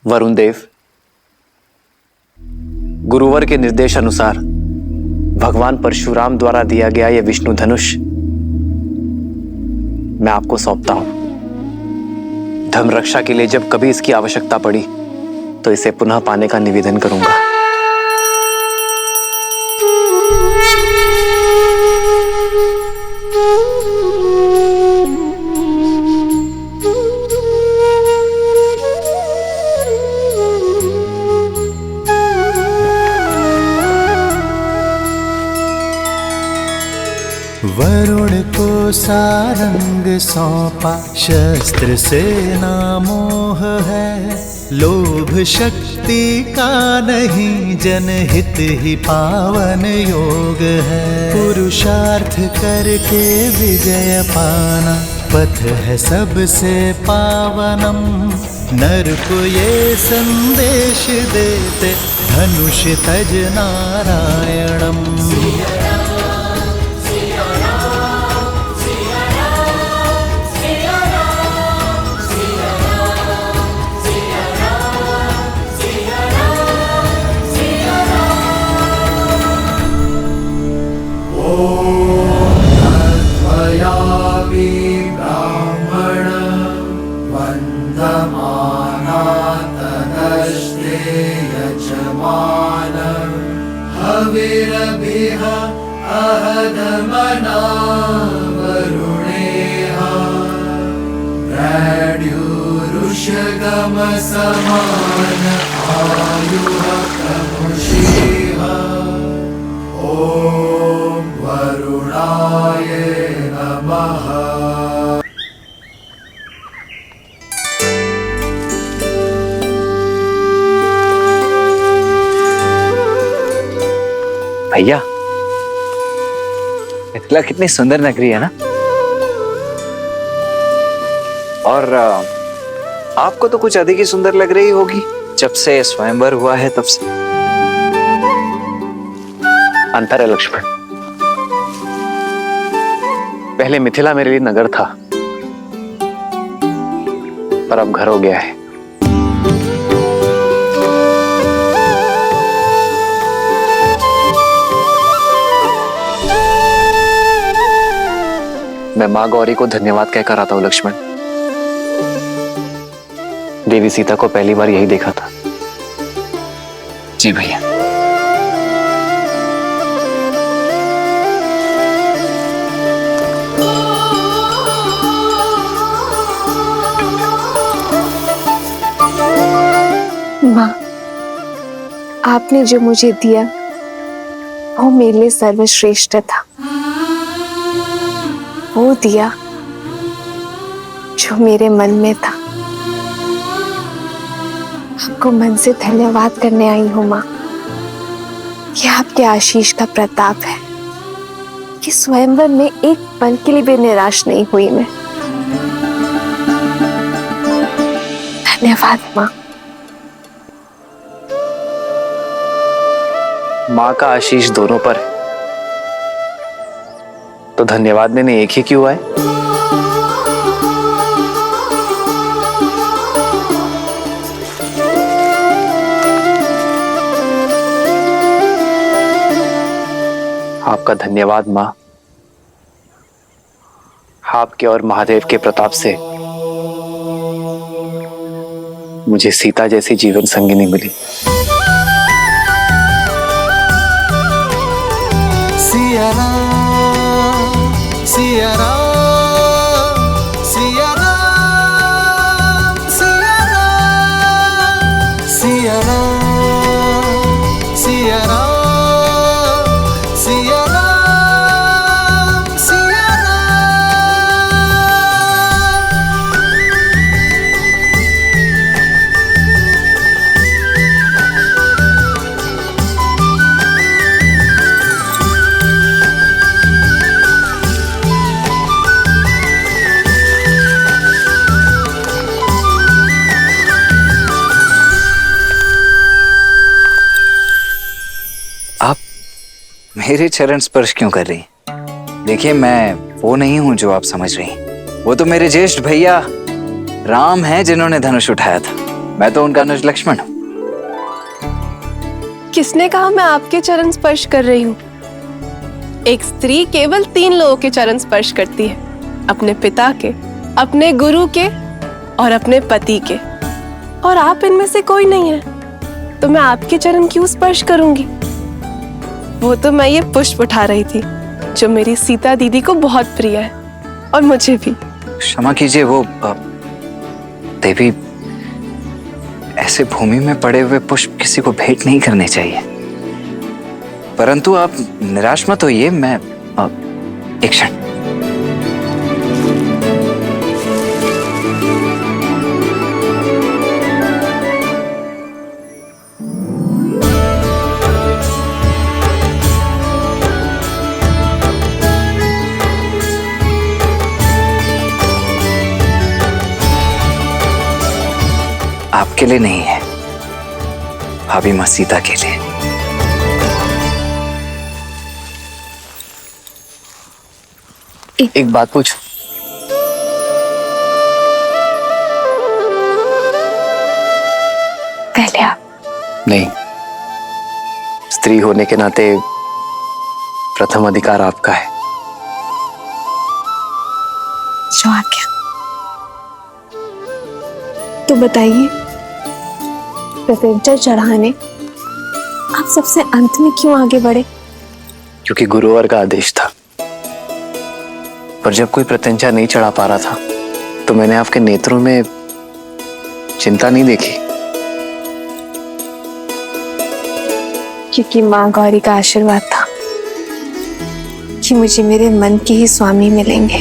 वरुण देव, गुरुवर के निर्देश अनुसार भगवान परशुराम द्वारा दिया गया यह विष्णु धनुष मैं आपको सौंपता हूं। धर्म रक्षा के लिए जब कभी इसकी आवश्यकता पड़ी तो इसे पुनः पाने का निवेदन करूंगा। वरुण को सारंग सौंपा, शस्त्र से ना मोह है। लोभ शक्ति का नहीं, जनहित ही पावन योग है। पुरुषार्थ करके विजय पाना, पथ है सबसे पावनम। नर को ये संदेश देते, धनुष तज नारायणम। ब्राह्मण वन्दमाना तदस्ते यजमान हविरभिः अहदमना वरुणेह प्रेड्युरुषगम समान आयुः प्रमुषेह। ॐ वरुणाय नमः। भैया, मिथिला कितनी सुंदर नगरी है ना। और आपको तो कुछ अधिक ही सुंदर लग रही होगी जब से स्वयंवर हुआ है तब से। अंतर है लक्ष्मण, पहले मिथिला मेरे लिए नगर था, पर अब घर हो गया है। मैं मां गौरी को धन्यवाद कहकर आता हूं लक्ष्मण। देवी सीता को पहली बार यही देखा था। जी भैया। माँ, आपने जो मुझे दिया वो मेरे लिए सर्वश्रेष्ठ था। वो दिया जो मेरे मन में था। आपको मन से धन्यवाद करने आई हूँ माँ। ये आपके आशीष का प्रताप है कि स्वयंवर में एक पल के लिए भी निराश नहीं हुई मैं। धन्यवाद माँ। माँ का आशीष दोनों पर है, तो धन्यवाद देने एक ही क्यों आए। आपका धन्यवाद माँ। आपके और महादेव के प्रताप से मुझे सीता जैसी जीवन संगिनी मिली। सिया राम, सिया राम, सिया राम, सिया राम, सिया राम, सिया राम, सिया राम, सिया आप मेरे चरण स्पर्श क्यों कर रही? देखिए, मैं वो नहीं हूं जो आप समझ रही। वो तो मेरे ज्येष्ठ भैया राम हैं जिन्होंने धनुष उठाया था। मैं तो उनका अनुज लक्ष्मण हूँ। किसने कहा मैं आपके चरण स्पर्श कर रही हूँ? एक स्त्री केवल 3 लोगों के चरण स्पर्श करती है, अपने पिता के, अपने गुरु के और अपने पति के। और आप इनमें से कोई नहीं है, तो मैं आपके चरण क्यों स्पर्श करूंगी? वो तो मैं ये पुष्प उठा रही थी जो मेरी सीता दीदी को बहुत प्रिय है, और मुझे भी। क्षमा कीजिए, वो देवी, ऐसे भूमि में पड़े हुए पुष्प किसी को भेंट नहीं करने चाहिए। परंतु आप निराश मत होइए, मैं एक क्षण। आपके लिए नहीं है, भाभी मां सीता के लिए। एक बात पूछ। पहले आप। नहीं, स्त्री होने के नाते प्रथम अधिकार आपका है। जो आज्ञा। तो बताइए, प्रत्यंचा चढ़ाने आप सबसे अंत में क्यों आगे बढ़े? क्योंकि गुरुवर का आदेश था। पर जब कोई प्रत्यंचा नहीं चढ़ा पा रहा था, तो मैंने आपके नेत्रों में चिंता नहीं देखी। क्योंकि माँ गौरी का आशीर्वाद था कि मुझे मेरे मन के ही स्वामी मिलेंगे।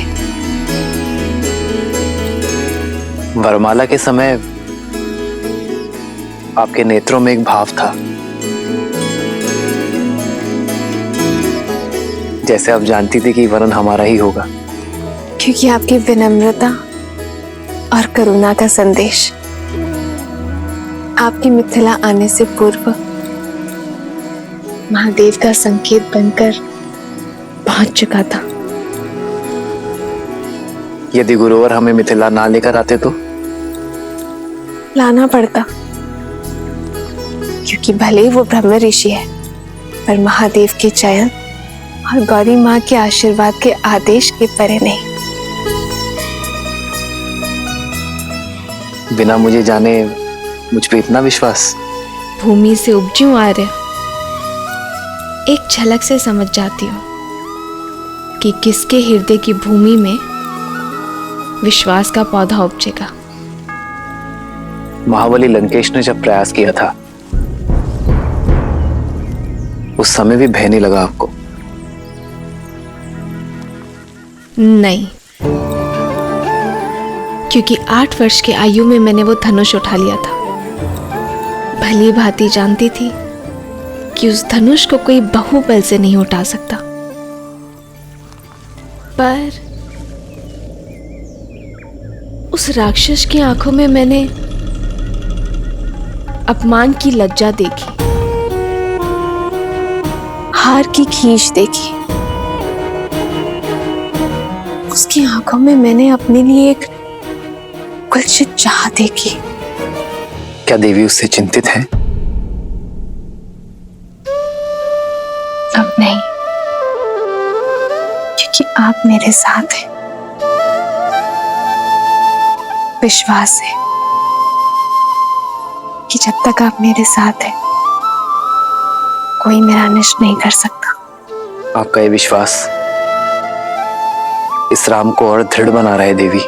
वरमाला के समय आपके नेत्रों में एक भाव था, जैसे आप जानती थी कि वरन हमारा ही होगा। क्योंकि आपकी विनम्रता और करुणा का संदेश आपकी मिथिला आने से पूर्व महादेव का संकेत बनकर पहुंच चुका था। यदि गुरुवर हमें मिथिला ना लेकर आते तो लाना पड़ता, क्योंकि भले ही वो ब्रह्म ऋषि है, पर महादेव के चयन और गौरी माँ के आशीर्वाद के आदेश के परे नहीं। बिना मुझे जाने मुझ पे इतना विश्वास? भूमि से उपजूं आर्य, एक झलक से समझ जाती हूँ कि किसके हृदय की भूमि में विश्वास का पौधा उपजेगा। महाबली लंकेश ने जब प्रयास किया था, उस समय भी भय नहीं लगा आपको? नहीं, क्योंकि 8 वर्ष की आयु में मैंने वो धनुष उठा लिया था। भली भांति जानती थी कि उस धनुष को कोई बाहुबल से नहीं उठा सकता। पर उस राक्षस की आंखों में मैंने अपमान की लज्जा देखी, हार की खींच देखी। उसकी आंखों में मैंने अपने लिए एक गुलशन चाह देखी। क्या देवी उससे चिंतित है? अब नहीं, क्योंकि आप मेरे साथ हैं। विश्वास है कि जब तक आप मेरे साथ हैं, कोई मेरा अनिष्ट नहीं कर सकता। आपका ये विश्वास इस राम को और दृढ़ बना रहा है देवी।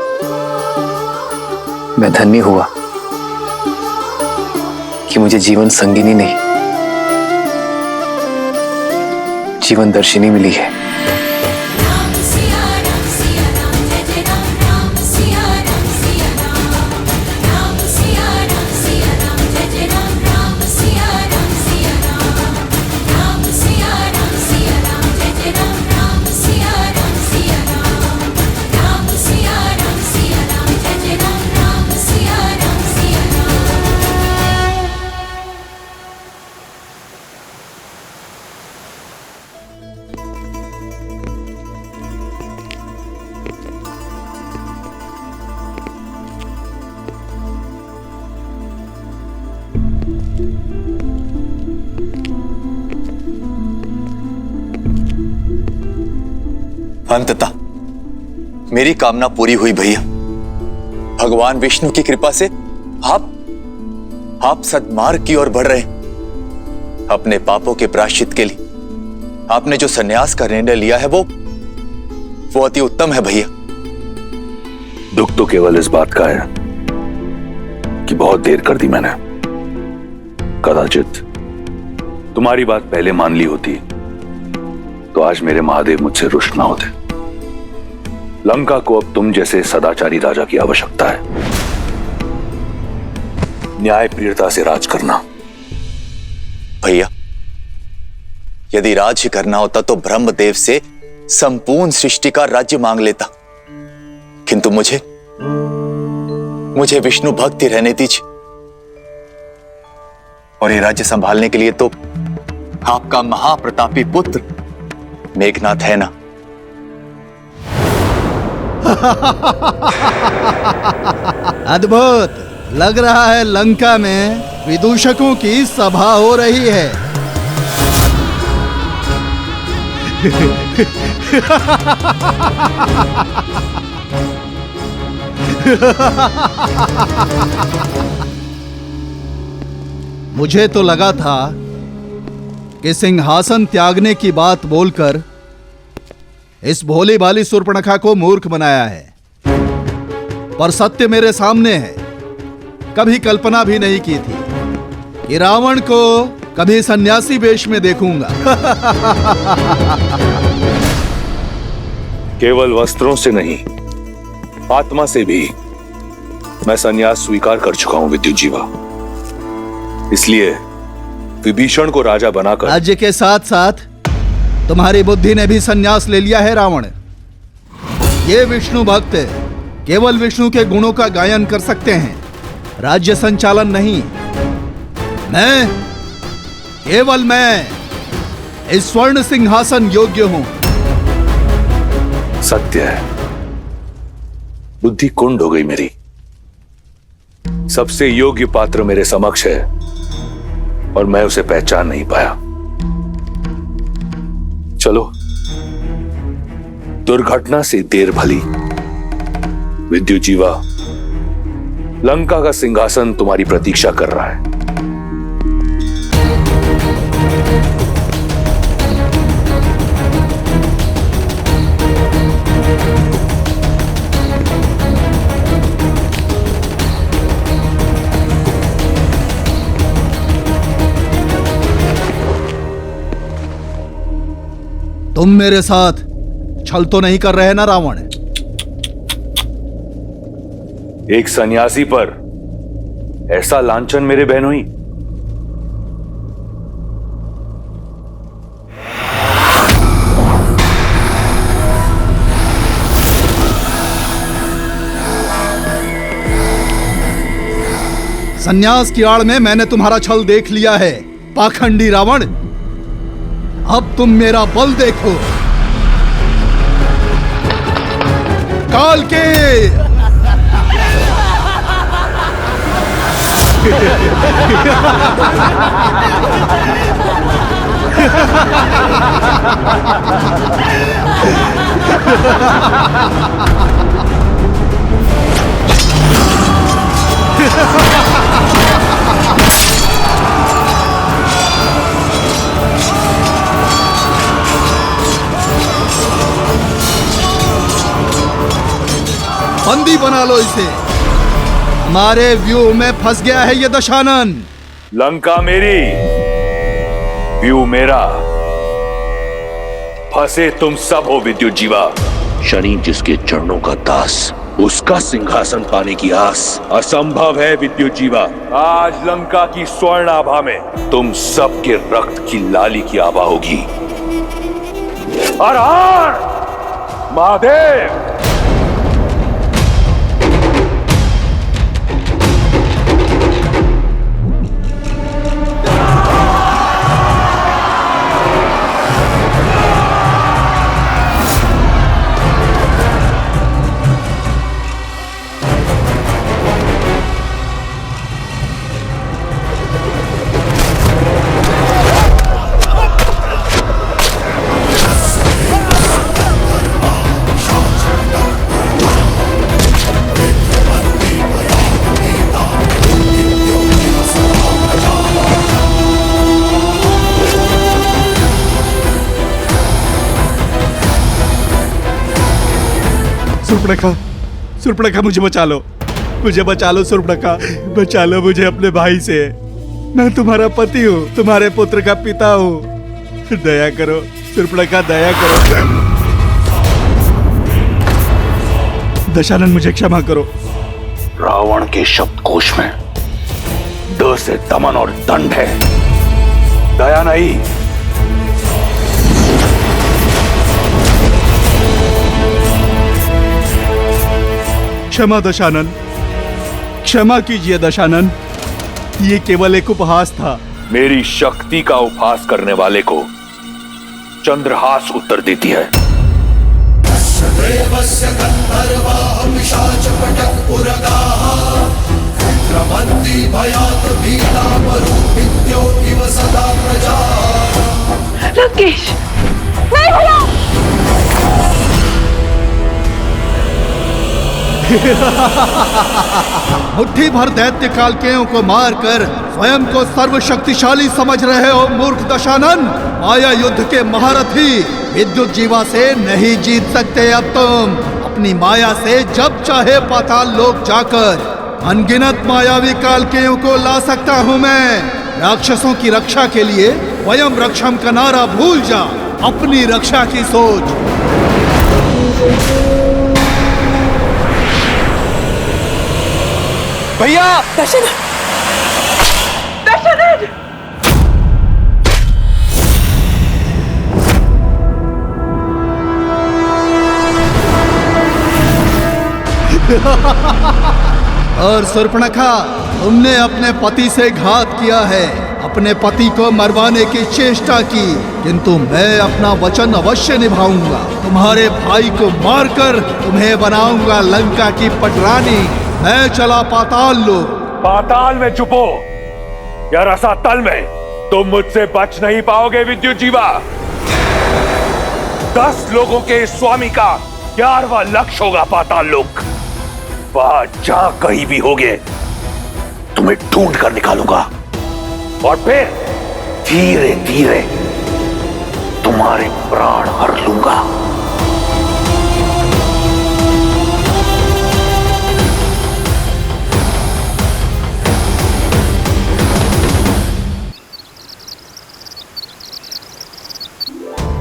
मैं धन्य हुआ कि मुझे जीवन संगिनी नहीं, जीवन दर्शिनी मिली है। अंततः मेरी कामना पूरी हुई भैया। भगवान विष्णु की कृपा से आप सद्मार्ग की ओर बढ़ रहे हैं। अपने पापों के प्रायश्चित के लिए आपने जो सन्यास का निर्णय लिया है वो अति उत्तम है भैया। दुख तो केवल इस बात का है कि बहुत देर कर दी मैंने। कदाचित तुम्हारी बात पहले मान ली होती तो आज मेरे महादेव मुझसे रुष्ट ना होते। लंका को अब तुम जैसे सदाचारी राजा की आवश्यकता है। न्याय प्रियता से राज करना। भैया, यदि राज ही करना होता तो ब्रह्मदेव से संपूर्ण सृष्टि का राज्य मांग लेता, किंतु मुझे विष्णु भक्ति रहने दीजिए। और ये राज्य संभालने के लिए तो आपका महाप्रतापी पुत्र मेघनाथ है ना। अद्भुत लग रहा है। लंका में विदूषकों की सभा हो रही है। मुझे तो लगा था कि सिंहासन त्यागने की बात बोलकर इस भोली भाली शूर्पणखा को मूर्ख बनाया है, पर सत्य मेरे सामने है। कभी कल्पना भी नहीं की थी कि रावण को कभी सन्यासी वेश में देखूंगा। केवल वस्त्रों से नहीं, आत्मा से भी मैं संन्यास स्वीकार कर चुका हूं विद्युत जीवा। इसलिए विभीषण को राजा बनाकर राज्य के साथ साथ तुम्हारी बुद्धि ने भी संन्यास ले लिया है रावण। ये विष्णु भक्त केवल विष्णु के गुणों का गायन कर सकते हैं, राज्य संचालन नहीं। केवल मैं इस स्वर्ण सिंहासन योग्य हूं। सत्य है, बुद्धि कुंड हो गई मेरी। सबसे योग्य पात्र मेरे समक्ष है और मैं उसे पहचान नहीं पाया। चलो, दुर्घटना से देर भली। विद्युत जीवा, लंका का सिंहासन तुम्हारी प्रतीक्षा कर रहा है। तुम मेरे साथ छल तो नहीं कर रहे ना रावण? एक सन्यासी पर ऐसा लांछन मेरे बहनोई। सन्यास की आड़ में मैंने तुम्हारा छल देख लिया है, पाखंडी रावण। अब तुम मेरा बल देखो। काल के बंदी बना लो इसे। हमारे व्यू में फंस गया है ये दशानन। लंका मेरी, व्यू मेरा, फंसे तुम सब हो विद्युत जीवा। शनि जिसके चरणों का दास, उसका सिंहासन पाने की आस असंभव है विद्युत जीवा। आज लंका की स्वर्ण आभा में तुम सबके रक्त की लाली की आभा होगी। हर हर महादेव। सुर्पणखा, सुर्पणखा मुझे बचा लो, मुझे बचा लो सुर्पणखा, बचा लो मुझे अपने भाई से। मैं तुम्हारा पति हूँ, तुम्हारे पुत्र का पिता हूँ। दया करो सुर्पणखा, दया करो। दशानन मुझे क्षमा करो। रावण के शब्दकोश में द से दमन और दंड है, दया नहीं। क्षमा दशानन, क्षमा कीजिए दशानन, ये केवल एक उपहास था। मेरी शक्ति का उपहास करने वाले को चंद्रहास उत्तर देती है। देवस्य गन्धर्वाः पिशाचपटक्पुरगाः विक्रमन्ति भयात् भीतामरूपित्यो इव सदा प्रजा। राकेश, नहीं भैया। मुट्ठी भर दैत्य कालकेयों को मारकर स्वयं को सर्वशक्तिशाली समझ रहे हो मूर्ख दशानन। माया युद्ध के महारथी विद्युत जीवा से नहीं जीत सकते अब तुम। अपनी माया से जब चाहे पाताल लोक जाकर अनगिनत मायावी कालकेयों को ला सकता हूँ मैं। राक्षसों की रक्षा के लिए वयम रक्षम का नारा भूल जा, अपनी रक्षा की सोच। भैया, दशानन, दशानन। और सुर्पणखा, तुमने अपने पति से घात किया है, अपने पति को मरवाने की चेष्टा की, किंतु मैं अपना वचन अवश्य निभाऊंगा। तुम्हारे भाई को मारकर तुम्हें बनाऊंगा लंका की पटरानी। मैं चला पाताल लोक। पाताल में छुपो या रसातल में, तुम मुझसे बच नहीं पाओगे विद्युत जीवा। 10 लोगों के इस स्वामी का 11वां लक्ष्य होगा पाताल लोक। वहां जहां कहीं भी होगे तुम्हें ढूंढ कर निकालूंगा और फिर धीरे धीरे तुम्हारे प्राण हर लूंगा।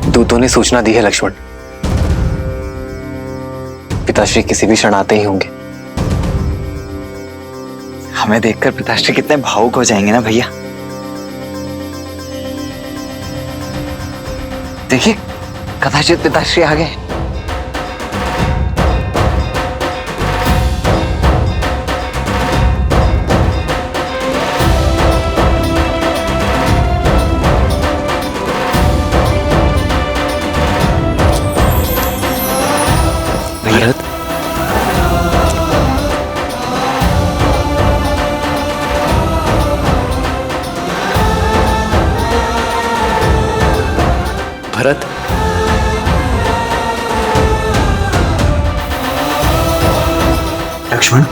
दूतों ने सूचना दी है लक्ष्मण, पिताश्री किसी भी क्षण आते ही होंगे। हमें देखकर पिताश्री कितने भावुक हो जाएंगे ना भैया। देखिए, कदाचित पिताश्री आ गए। भरत, भरत, लक्ष्मण,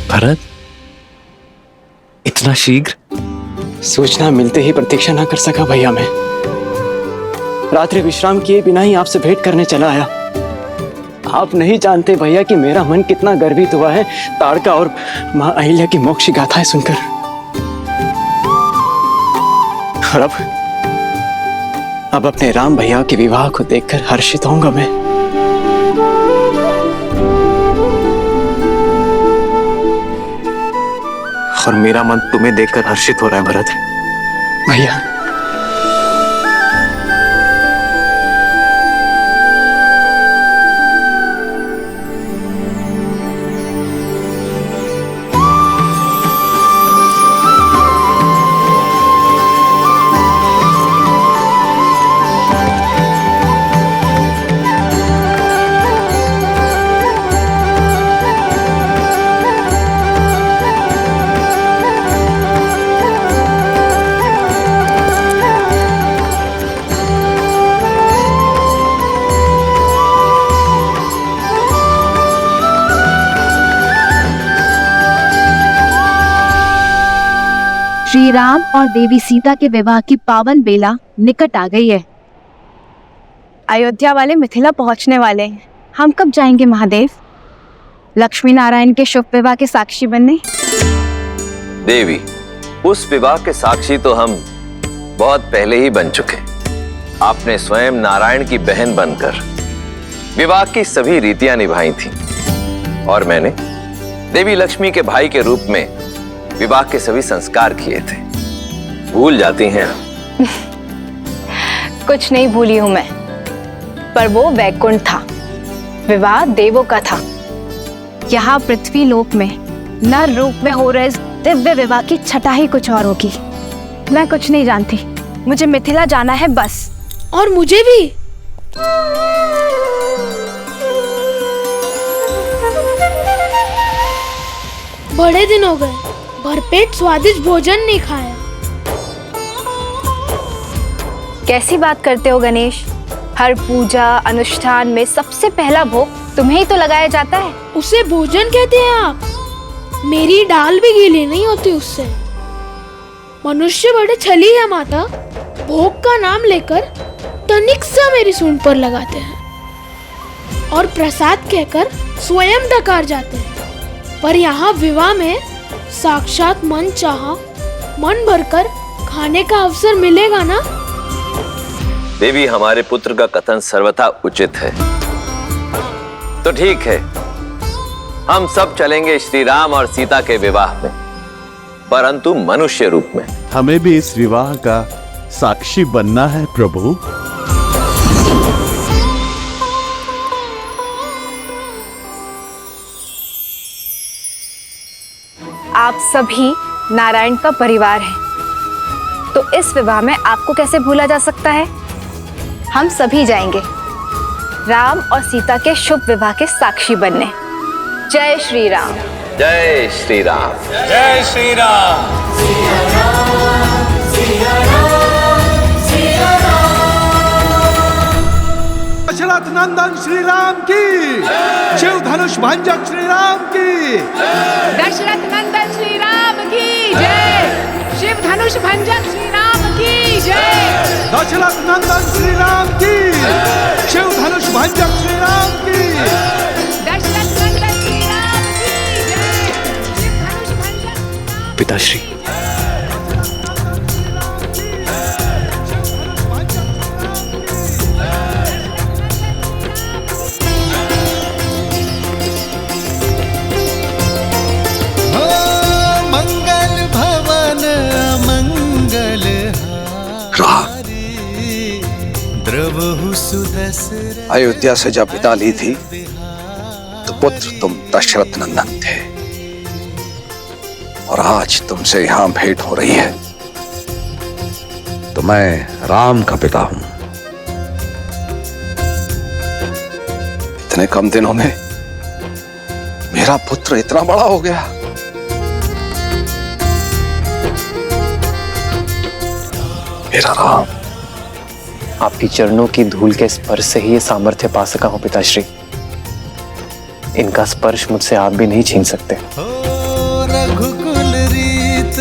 भरत, इतना शीघ्र? सूचना मिलते ही प्रतीक्षा ना कर सका भैया मैं। रात्रि विश्राम किए बिना ही आपसे भेंट करने चला आया। आप नहीं जानते भैया कि मेरा मन कितना गर्वित हुआ है ताड़का और मां अहिल्या की मोक्ष गाथाएं सुनकर। और अब अपने राम भैया के विवाह को देखकर हर्षित होऊंगा मैं। और मेरा मन तुम्हें देखकर हर्षित हो रहा है भरत। भैया, श्री राम और देवी सीता के विवाह की पावन बेला निकट आ गई है। अयोध्या वाले मिथिला पहुंचने वाले हैं। हम कब जाएंगे महादेव? लक्ष्मी नारायण के शुभ विवाह के साक्षी बनने। देवी, उस विवाह के साक्षी तो हम बहुत पहले ही बन चुके। आपने स्वयं नारायण की बहन बनकर विवाह की सभी रीतियां निभाई थी और मैंने देवी लक्ष्मी के भाई के रूप में विवाह के सभी संस्कार किए थे। भूल जाती हैं आप। कुछ नहीं भूली हूं मैं, पर वो वैकुंठ था, विवाह देवों का था। यहाँ पृथ्वी लोक में नर रूप में हो रहे इस दिव्य विवाह की छटा ही कुछ और होगी। मैं कुछ नहीं जानती, मुझे मिथिला जाना है बस। और मुझे भी। बड़े दिन हो गए, भरपेट स्वादिष्ट भोजन नहीं खाया। कैसी बात करते हो गणेश? हर पूजा अनुष्ठान में सबसे पहला भोग तुम्हें ही तो लगाया जाता है। उसे भोजन कहते हैं आप? मेरी दाल भी गीली नहीं होती उससे। मनुष्य बड़े छली है माता, भोग का नाम लेकर तनिक सा मेरी सूंड पर लगाते हैं और प्रसाद कहकर स्वयं डकार जाते हैं। पर यहाँ विवाह में साक्षात मन चाहा मन भरकर खाने का अवसर मिलेगा ना? देवी, हमारे पुत्र का कथन सर्वथा उचित है। तो ठीक है, हम सब चलेंगे श्री राम और सीता के विवाह में, परंतु मनुष्य रूप में। हमें भी इस विवाह का साक्षी बनना है प्रभु। आप सभी नारायण का परिवार हैं, तो इस विवाह में आपको कैसे भूला जा सकता है? हम सभी जाएंगे राम और सीता के शुभ विवाह के साक्षी बनने। जय श्री राम। जय श्री राम। जय श्री राम। दशरथ नंदन श्री राम की, शिव धनुष भंजक श्री राम की। दशरथ नंदन श्री राम की जय। शिव धनुष भंजक श्री राम की जय। दशरथ नंदन श्री राम की, शिव धनुष भंजक श्री राम की। दशरथ नंदन श्री राम की जय। शिव धनुष भंजक। पिताश्री, मंगल भवन अमंगल द्रवहु सुदशरथ। अयोध्या से जब विदा ली थी तो पुत्र तुम दशरथ नंदन थे, और आज तुमसे यहां भेंट हो रही है तो मैं राम का पिता हूं। इतने कम दिनों में मेरा पुत्र इतना बड़ा हो गया। मेरा राम। आपकी चरणों की धूल के स्पर्श से ही ये सामर्थ्य पा सका हूं पिताश्री। इनका स्पर्श मुझसे आप भी नहीं छीन सकते। रघुकुल रीत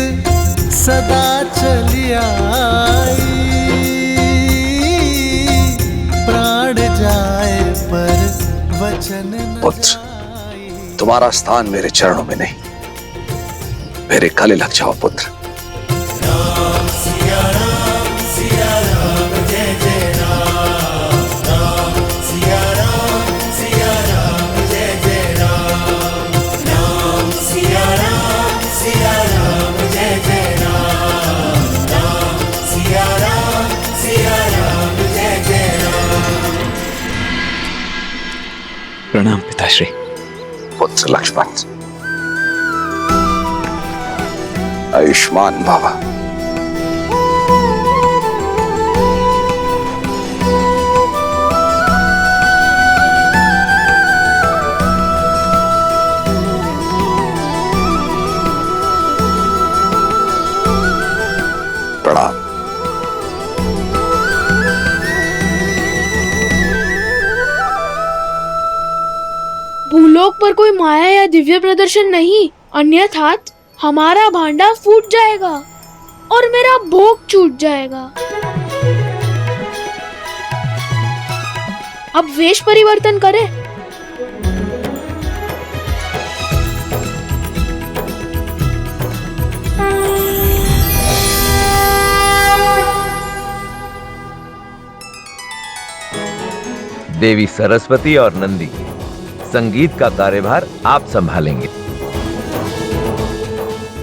सदा चली आई, प्राण जाए पर वचन न। पुत्र, तुम्हारा स्थान मेरे चरणों में नहीं, मेरे गले लग जाओ पुत्र। प्रणाम पिताश्री। पुत्र लक्ष्मण, आयुष्मान बाबा। प्रणाम। भूलोक पर कोई माया या दिव्य प्रदर्शन नहीं, अन्यथा हमारा भांडा फूट जाएगा। और मेरा भोग छूट जाएगा। अब वेश परिवर्तन करें। देवी सरस्वती और नंदी, संगीत का कार्यभार आप संभालेंगे।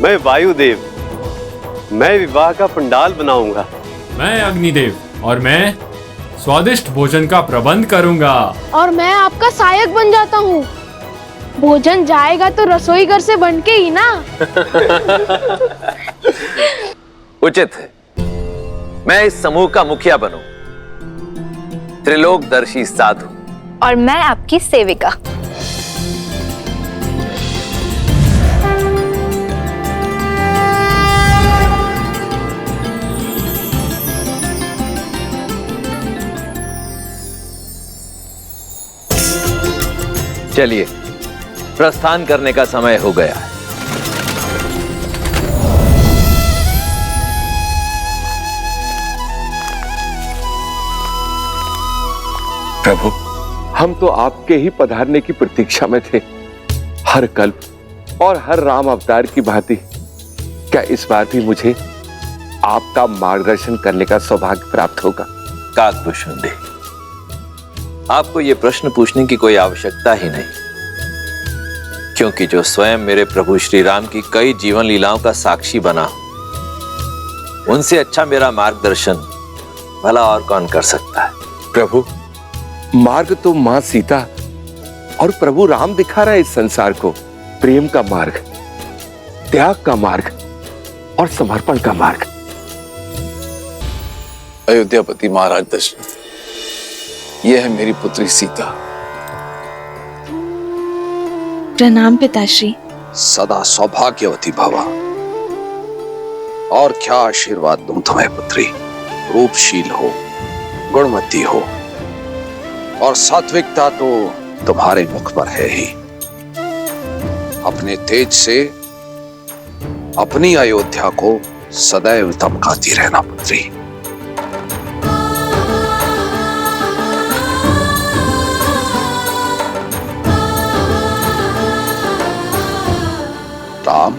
मैं वायुदेव, मैं विवाह का पंडाल बनाऊंगा। मैं अग्निदेव और मैं स्वादिष्ट भोजन का प्रबंध करूंगा। और मैं आपका सहायक बन जाता हूँ। भोजन जाएगा तो रसोई घर से बन के ही ना। उचित है, मैं इस समूह का मुखिया बनूं। त्रिलोकदर्शी साधु। और मैं आपकी सेविका। चलिए, प्रस्थान करने का समय हो गया है। प्रभु, हम तो आपके ही पधारने की प्रतीक्षा में थे। हर कल्प और हर राम अवतार की भांति क्या इस बार भी मुझे आपका मार्गदर्शन करने का सौभाग्य प्राप्त होगा? काकभूषुंडी, आपको यह प्रश्न पूछने की कोई आवश्यकता ही नहीं, क्योंकि जो स्वयं मेरे प्रभु श्री राम की कई जीवन लीलाओं का साक्षी बना, उनसे अच्छा मेरा मार्गदर्शन भला और कौन कर सकता है? प्रभु, मार्ग तो मां सीता और प्रभु राम दिखा रहे इस संसार को। प्रेम का मार्ग, त्याग का मार्ग और समर्पण का मार्ग। अयोध्यापति महाराज दशरथ, यह है मेरी पुत्री सीता। प्रणाम पिताश्री। सदा सौभाग्यवती भवा। और क्या आशीर्वाद दूं तुम्हें पुत्री। रूपशील हो, गुणवती हो, और सात्विकता तो तुम्हारे मुख पर है ही। अपने तेज से अपनी अयोध्या को सदैव चमकाती रहना पुत्री। राम,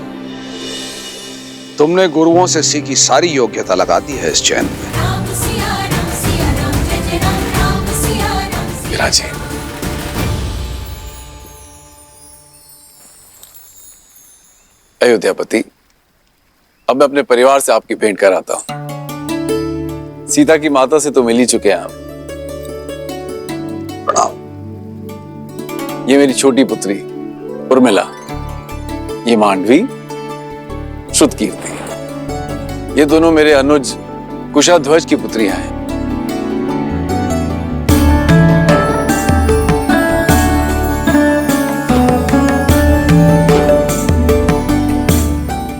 तुमने गुरुओं से सीखी सारी योग्यता लगा दी है इस चैन में। विराजे। अयोध्यापति, अब मैं अपने परिवार से आपकी भेंट कराता हूं। सीता की माता से तो मिल ही चुके हैं आप। प्रणाम। ये मेरी छोटी पुत्री उर्मिला, ये मांडवी, श्रुतकीर्ति। ये दोनों मेरे अनुज कुशाध्वज की पुत्रियां हैं।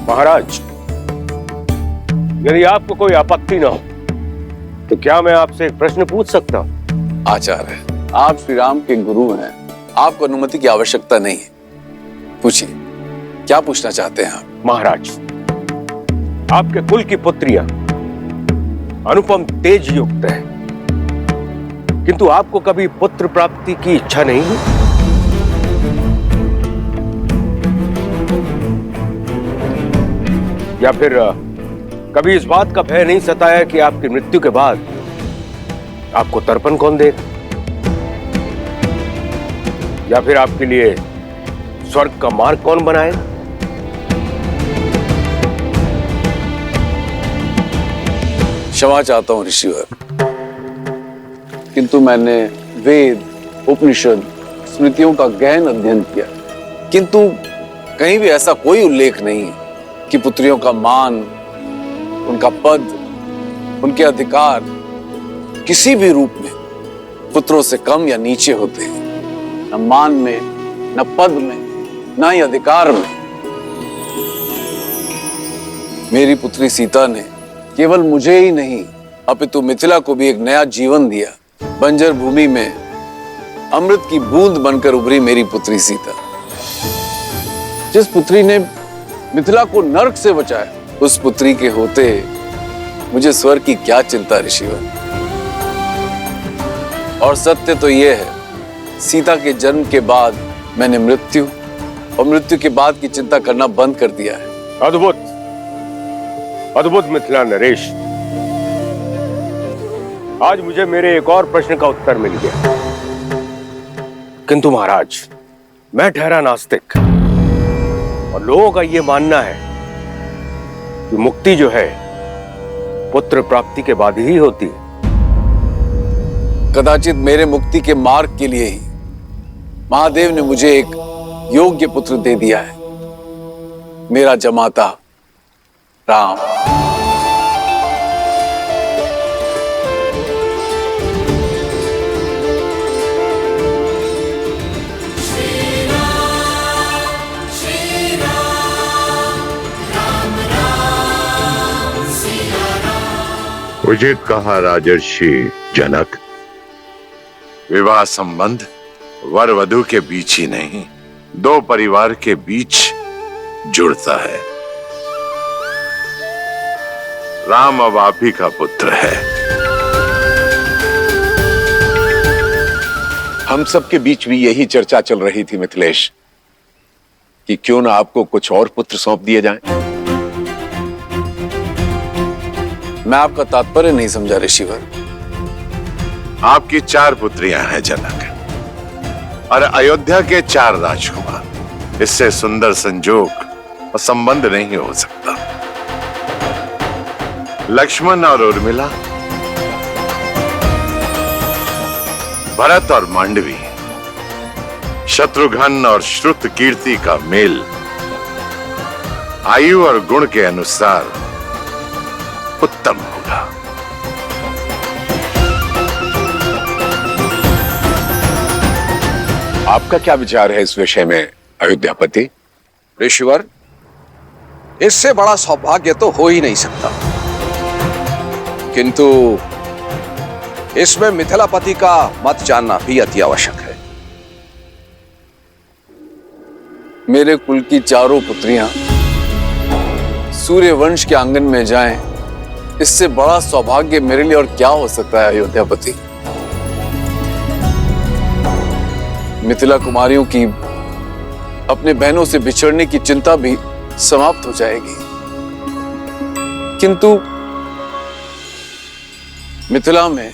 महाराज, यदि आपको कोई आपत्ति ना हो तो क्या मैं आपसे एक प्रश्न पूछ सकता हूं? आचार्य, आप श्री राम के गुरु हैं, आपको अनुमति की आवश्यकता नहीं है। पूछिए, क्या पूछना चाहते हैं आप? महाराज, आपके कुल की पुत्रियां अनुपम तेज युक्त है, किंतु आपको कभी पुत्र प्राप्ति की इच्छा नहीं है? या फिर कभी इस बात का भय नहीं सताया कि आपकी मृत्यु के बाद आपको तर्पण कौन देगा, या फिर आपके लिए स्वर्ग का मार्ग कौन बनाएगा? क्षमा चाहता हूं ऋषिवर, किंतु मैंने वेद, उपनिषद, स्मृतियों का गहन अध्ययन किया, किंतु कहीं भी ऐसा कोई उल्लेख नहीं कि पुत्रियों का मान, उनका पद, उनके अधिकार किसी भी रूप में पुत्रों से कम या नीचे होते हैं। न मान में, न पद में, न ही अधिकार में। मेरी पुत्री सीता ने केवल मुझे ही नहीं, अपितु मिथिला को भी एक नया जीवन दिया। बंजर भूमि में अमृत की बूंद बनकर उभरी मेरी पुत्री सीता। जिस पुत्री ने मिथिला को नरक से बचाया, उस पुत्री के होते मुझे स्वर्ग की क्या चिंता ऋषिवर। और सत्य तो यह है, सीता के जन्म के बाद मैंने मृत्यु और मृत्यु के बाद की चिंता करना बंद कर दिया है। अद्भुत, अद्भुत मिथिला नरेश। आज मुझे मेरे एक और प्रश्न का उत्तर मिल गया। किंतु महाराज, मैं ठहरा नास्तिक और लोगों का यह मानना है कि मुक्ति जो है पुत्र प्राप्ति के बाद ही होती है। कदाचित मेरे मुक्ति के मार्ग के लिए ही महादेव ने मुझे एक योग्य पुत्र दे दिया है, मेरा जमाता राम। उचित कहा राजर्षि जनक, विवाह संबंध वर वधु के बीच ही नहीं, दो परिवार के बीच जुड़ता है। राम अब आप ही का पुत्र है। हम सबके बीच भी यही चर्चा चल रही थी मिथिलेश, कि क्यों ना आपको कुछ और पुत्र सौंप दिए जाएं। मैं आपका तात्पर्य नहीं समझा ऋषिवर। आपकी 4 पुत्रियां हैं जनक, और अयोध्या के 4 राजकुमार। इससे सुंदर संजोग और संबंध नहीं हो सकता। लक्ष्मण और उर्मिला, भरत और मांडवी, शत्रुघ्न और श्रुत कीर्ति का मेल आयु और गुण के अनुसार उत्तम होगा। आपका क्या विचार है इस विषय में अयोध्यापति? ऋषिवर, इससे बड़ा सौभाग्य तो हो ही नहीं सकता, किंतु इसमें मिथिलापति का मत जानना भी अति आवश्यक है। मेरे कुल की 4 पुत्रियां सूर्य वंश के आंगन में जाएं, इससे बड़ा सौभाग्य मेरे लिए और क्या हो सकता है अयोध्यापति। मिथिला कुमारियों की अपने बहनों से बिछड़ने की चिंता भी समाप्त हो जाएगी। किंतु मिथिला में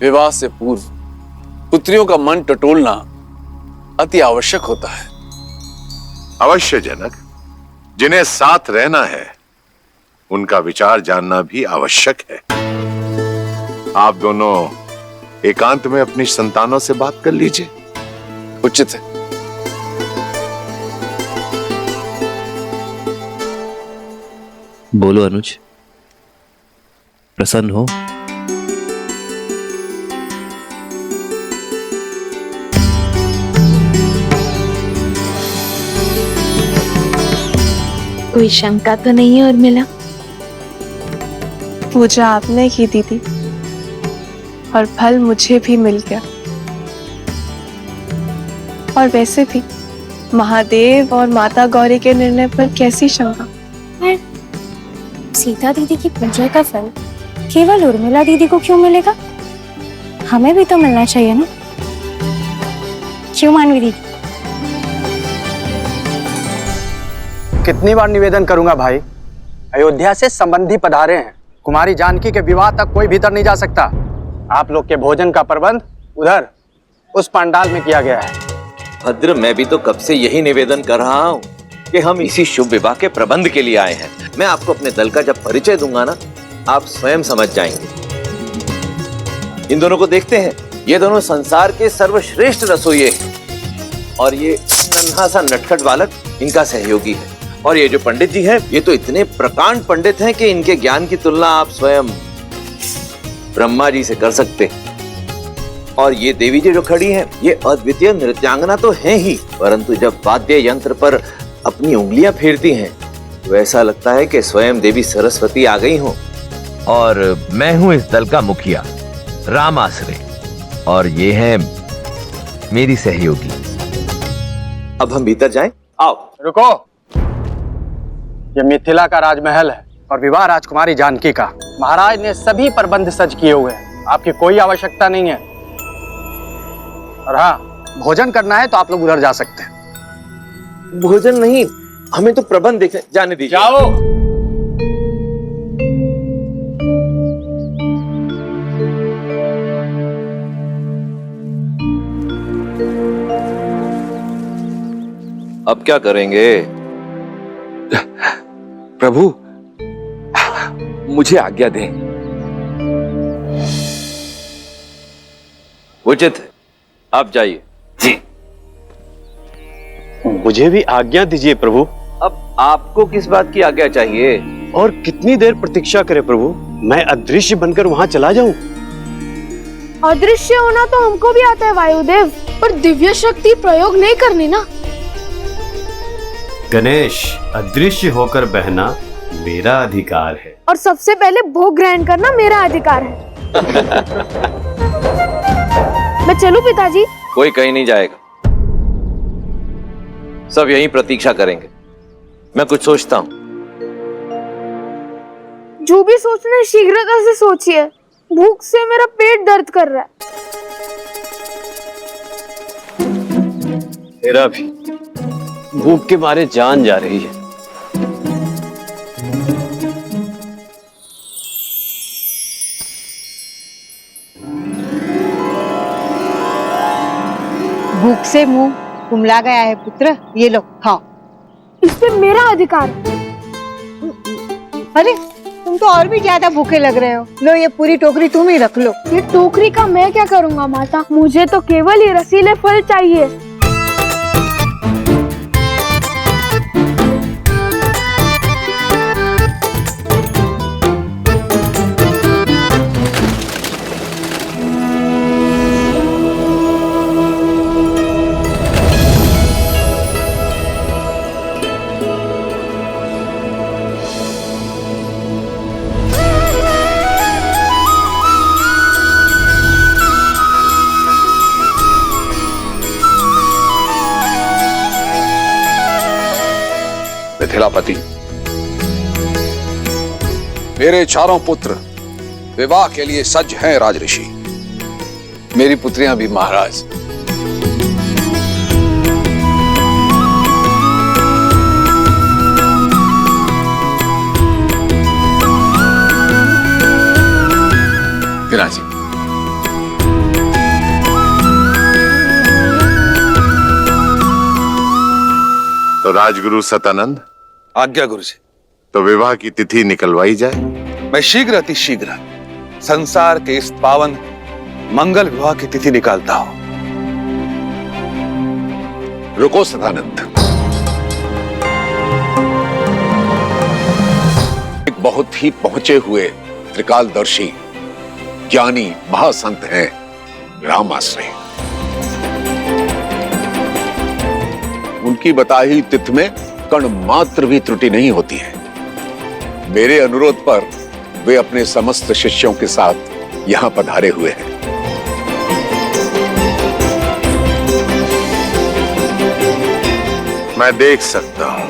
विवाह से पूर्व पुत्रियों का मन टटोलना अति आवश्यक होता है। अवश्य जनक, जिन्हें साथ रहना है उनका विचार जानना भी आवश्यक है। आप दोनों एकांत में अपनी संतानों से बात कर लीजिए। उचित है। बोलो अनुज, प्रसन्न हो? कोई शंका तो नहीं है उर्मिला? पूजा आपने की दीदी, और फल मुझे भी मिल गया। और वैसे भी महादेव और माता गौरी के निर्णय पर कैसी शंका। सीता दीदी की पूजा का फल केवल उर्मिला दीदी को क्यों मिलेगा? हमें भी तो मिलना चाहिए ना, क्यों मानवी दीदी? कितनी बार निवेदन करूंगा भाई, अयोध्या से संबंधी पधारे हैं। कुमारी जानकी के विवाह तक कोई भीतर नहीं जा सकता। आप लोग के भोजन का प्रबंध उधर उस पंडाल में किया गया है। भद्र, मैं भी तो कब से यही निवेदन कर रहा हूँ कि हम इसी शुभ विवाह के प्रबंध के लिए आए हैं। मैं आपको अपने दल का जब परिचय दूंगा ना, आप स्वयं समझ जाएंगे। इन दोनों को देखते हैं, ये दोनों संसार के सर्वश्रेष्ठ रसोइये हैं, और ये नन्हा सा नटखट बालक इनका सहयोगी है। और ये जो पंडित जी हैं, ये तो इतने प्रकांड पंडित हैं कि इनके ज्ञान की तुलना आप स्वयं ब्रह्मा जी से कर सकते हैं। और ये देवी जी जो खड़ी हैं, ये अद्वितीय नृत्यांगना तो हैं ही, परंतु जब वाद्य यंत्र पर अपनी उंगलियां फेरती हैं तो ऐसा लगता है कि स्वयं देवी सरस्वती आ गई हों। और मैं हूं इस दल का मुखिया राम आसरे, और ये है मेरी सहयोगी। अब हम भीतर जाएं? आओ। रुको, ये मिथिला का राजमहल है और विवाह राजकुमारी जानकी का। महाराज ने सभी प्रबंध सज्ज किए हुए हैं, आपकी कोई आवश्यकता नहीं है। और हाँ, भोजन करना है तो आप लोग उधर जा सकते हैं। भोजन नहीं, हमें तो प्रबंध देखने जाने दीजिए। जाओ। अब क्या करेंगे? प्रभु, मुझे आज्ञा दें। उचित है, आप जाइए। जी। मुझे भी आज्ञा दीजिए प्रभु। अब आपको किस बात की आज्ञा चाहिए? और कितनी देर प्रतीक्षा करें प्रभु? मैं अदृश्य बनकर वहां चला जाऊं? अदृश्य होना तो हमको भी आता है वायुदेव, पर दिव्य शक्ति प्रयोग नहीं करनी ना। गणेश, अदृश्य होकर बहना मेरा अधिकार है। और सबसे पहले भोग ग्रहण करना मेरा अधिकार है। मैं चलूं पिताजी? कोई कहीं नहीं जाएगा, सब यहीं प्रतीक्षा करेंगे। मैं कुछ सोचता हूं। जो भी सोचना है शीघ्रता से सोचिए, भूख से मेरा पेट दर्द कर रहा है। मेरा भी भूख के मारे जान जा रही है। भूख से मुंह कुमला गया है पुत्र, ये लो खाओ। इस पे मेरा अधिकार है। अरे तुम तो और भी ज्यादा भूखे लग रहे हो। लो ये पूरी टोकरी तुम ही रख लो। ये टोकरी का मैं क्या करूंगा माता, मुझे तो केवल ये रसीले फल चाहिए। मिथिलापति, मेरे चारों पुत्र विवाह के लिए सज्ज हैं राजऋषि। मेरी पुत्रियां भी महाराज। जी। तो राजगुरु सतानंद, आज्ञा गुरु जी। तो विवाह की तिथि निकलवाई जाए। मैं शीघ्र अति शीघ्र संसार के इस पावन मंगल विवाह की तिथि निकालता हूं। रुको सदानंद, एक बहुत ही पहुंचे हुए त्रिकालदर्शी ज्ञानी महासंत हैं रामाश्रय। उनकी बताई तिथि में कण मात्र भी त्रुटि नहीं होती है। मेरे अनुरोध पर वे अपने समस्त शिष्यों के साथ यहां पधारे हुए हैं। मैं देख सकता हूं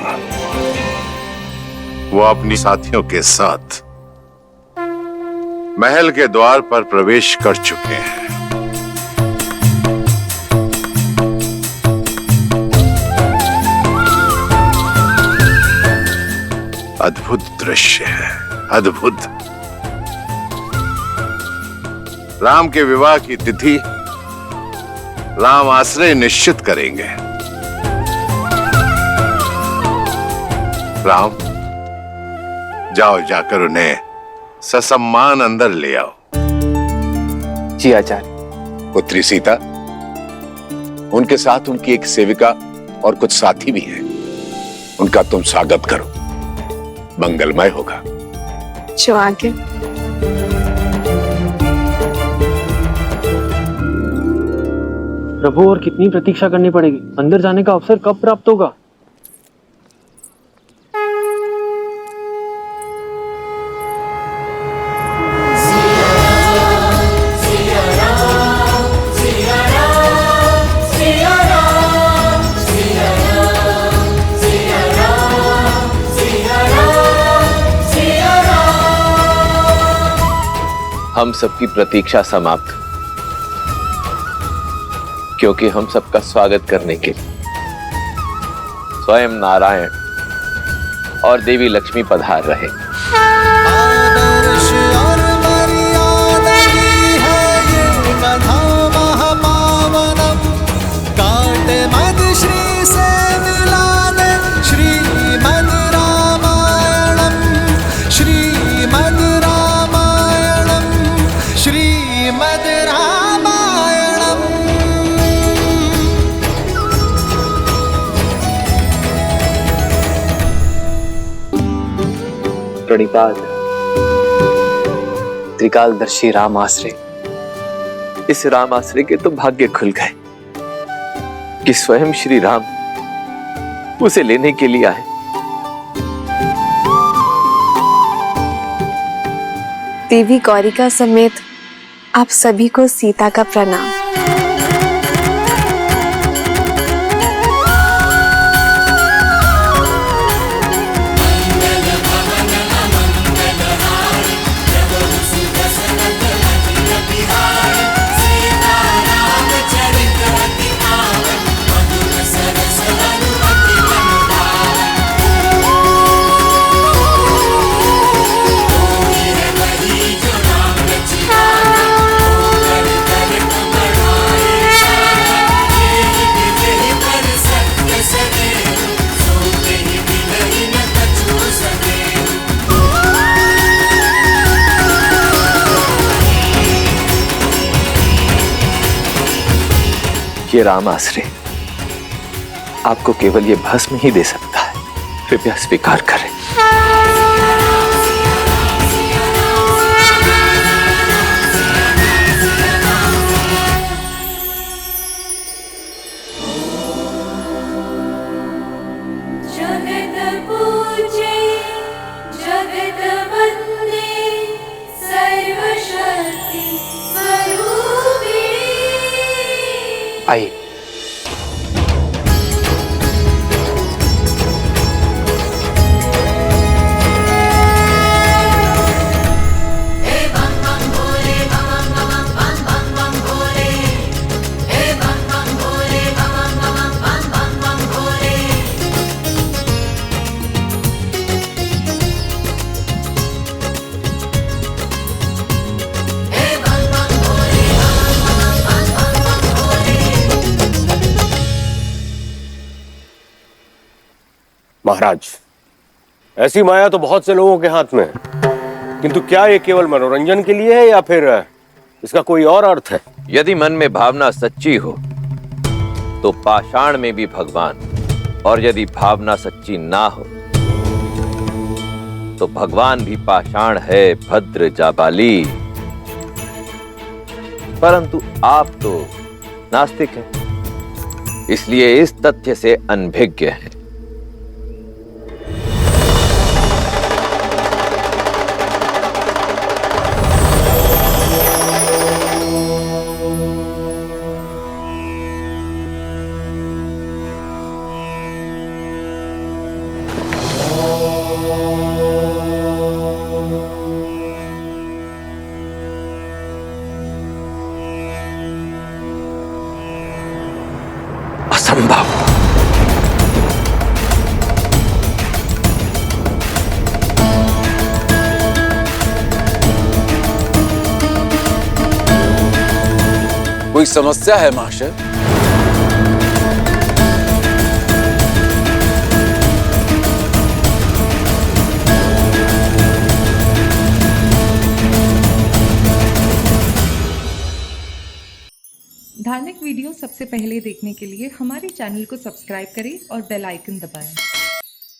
वो अपनी साथियों के साथ महल के द्वार पर प्रवेश कर चुके हैं। अद्भुत दृश्य है, अद्भुत। राम के विवाह की तिथि राम आश्रय निश्चित करेंगे। राम, जाओ जाकर उन्हें ससम्मान अंदर ले आओ। जी आचार्य। पुत्री सीता, उनके साथ उनकी एक सेविका और कुछ साथी भी हैं। उनका तुम स्वागत करो, मंगलमय होगा। जो आगे। प्रभु, और कितनी प्रतीक्षा करनी पड़ेगी? अंदर जाने का अवसर कब प्राप्त होगा? हम सबकी प्रतीक्षा समाप्त, क्योंकि हम सबका स्वागत करने के लिए स्वयं नारायण और देवी लक्ष्मी पधार रहे। प्रणिपात त्रिकालदर्शी राम आश्रय। इस राम आश्रय के तो भाग्य खुल गए कि स्वयं श्री राम उसे लेने के लिए आए। देवी गौरिका समेत आप सभी को सीता का प्रणाम। ये राम आश्रय आपको केवल ये भस्म ही दे सकता है, कृपया स्वीकार करें। जगत पूजे जगत वंदे सर्वशक्ति स्वरूपे। आइए। महाराज, ऐसी माया तो बहुत से लोगों के हाथ में है, किंतु क्या ये केवल मनोरंजन के लिए है या फिर इसका कोई और अर्थ है? यदि मन में भावना सच्ची हो तो पाषाण में भी भगवान, और यदि भावना सच्ची ना हो तो भगवान भी पाषाण है। भद्र जाबाली, परंतु आप तो नास्तिक हैं, इसलिए इस तथ्य से अनभिज्ञ हैं। असंभव। कोई समस्या है महाशय? धार्मिक वीडियो सबसे पहले देखने के लिए हमारे चैनल को सब्सक्राइब करें और बेल आइकन दबाएं।